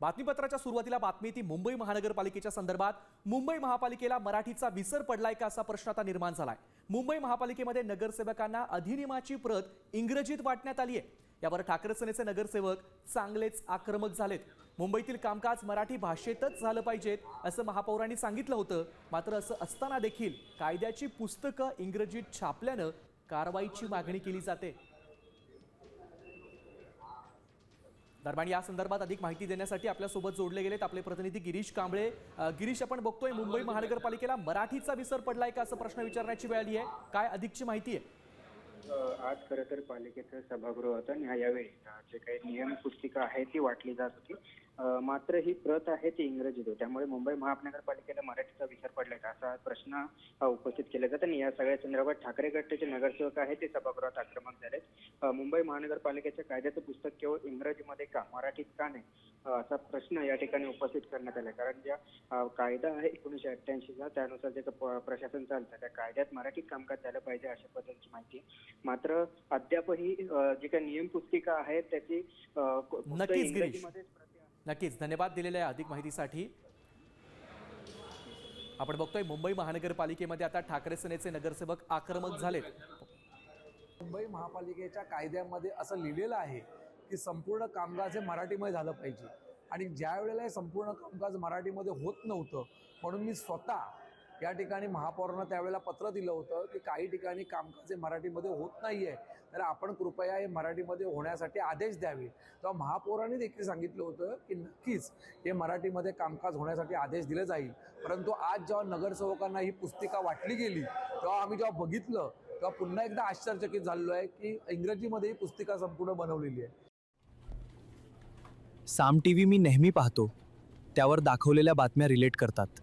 बातमीपत्राच्या सुरुवातीला बातमी ती मुंबई महानगरपालिकेच्या संदर्भात। मुंबई महापालिकेला मराठीचा विसर पडलाय का असा प्रश्न आता निर्माण झालाय। मुंबई महापालिकेमध्ये नगरसेवकांना अधिनियमाची प्रत इंग्रजीत वाटण्यात आली आहे। यावर ठाकरे सेनेचे नगरसेवक चांगलेच आक्रमक झालेत। मुंबईतील कामकाज मराठी भाषेतच झालं पाहिजेत असं महापौरांनी सांगितलं होतं। मात्र असं असताना देखील कायद्याची पुस्तकं इंग्रजीत छापल्यानं कारवाईची मागणी केली जाते। दरम्यान या संदर्भात अधिक माहिती देण्यासाठी आपल्या सोबत जोडले गेलेत आपले प्रतिनिधी गिरीश कांबळे। गिरीश, आपण बघतोय मुंबई महानगरपालिकेला मराठीचा विसर पडलाय का असं प्रश्न विचारण्याची वेळ आली आहे। काय अधिकची माहिती आहे? आज खरं तर पालिकेचं सभागृह होतं आणि यावेळी जे काही नियम पुस्तिका आहे ती वाटली जात होती। मात्र ही प्रत आहे ती इंग्रजीत होती, त्यामुळे मुंबई महानगरपालिकेला मराठीचा विसर पडलाय का असा प्रश्न उपस्थित केला जातो। आणि या सगळ्या संदर्भात ठाकरे गटाचे नगरसेवक आहेत ते सभागृहात आक्रमक झालेत। मुंबई महानगरपालिकेच्या कायद्याचं पुस्तक केवळ इंग्रजीमध्ये का, मराठीत का नाही असा प्रश्न या ठिकाणी उपस्थित करण्यात आला। कारण ज्या कायदा आहे 1988चा त्यानुसार जे प्रशासन चालतं त्या कायद्यात मराठीत कामकाज झालं पाहिजे अशा पद्धतीची माहिती। मात्र अद्यापही जी काही नियम पुस्तिका आहे त्याची नक्कीच धन्यवाद दिलेल्या अधिक माहितीसाठी। आपण बघतोय मुंबई महानगरपालिकेमध्ये आता ठाकरे सेनेचे नगरसेवक आक्रमक झालेत। मुंबई महापालिकेच्या कायद्यामध्ये असं लिहिलेलं आहे की संपूर्ण कामकाज हे मराठीमध्ये झालं पाहिजे आणि ज्या वेळेला हे संपूर्ण कामकाज मराठीमध्ये होत नव्हतं म्हणून मी स्वतः या ठिकाणी महापौरांना त्यावेळेला पत्र दिलं होतं की काही ठिकाणी कामकाज हे मराठीमध्ये होत नाही आहे, तर आपण कृपया हे मराठीमध्ये होण्यासाठी आदेश द्यावे। तेव्हा महापौरांनी देखील सांगितलं होतं की नक्कीच हे मराठीमध्ये कामकाज होण्यासाठी आदेश दिले जाईल। परंतु आज जेव्हा नगरसेवकांना ही पुस्तिका वाटली गेली तेव्हा आम्ही जेव्हा बघितलं तेव्हा पुन्हा एकदा आश्चर्यचकित झालेलो आहे की इंग्रजीमध्ये ही पुस्तिका संपूर्ण बनवलेली आहे। साम टीव्ही मी नेहमी पाहतो, त्यावर दाखवलेल्या बातम्या रिलेट करतात।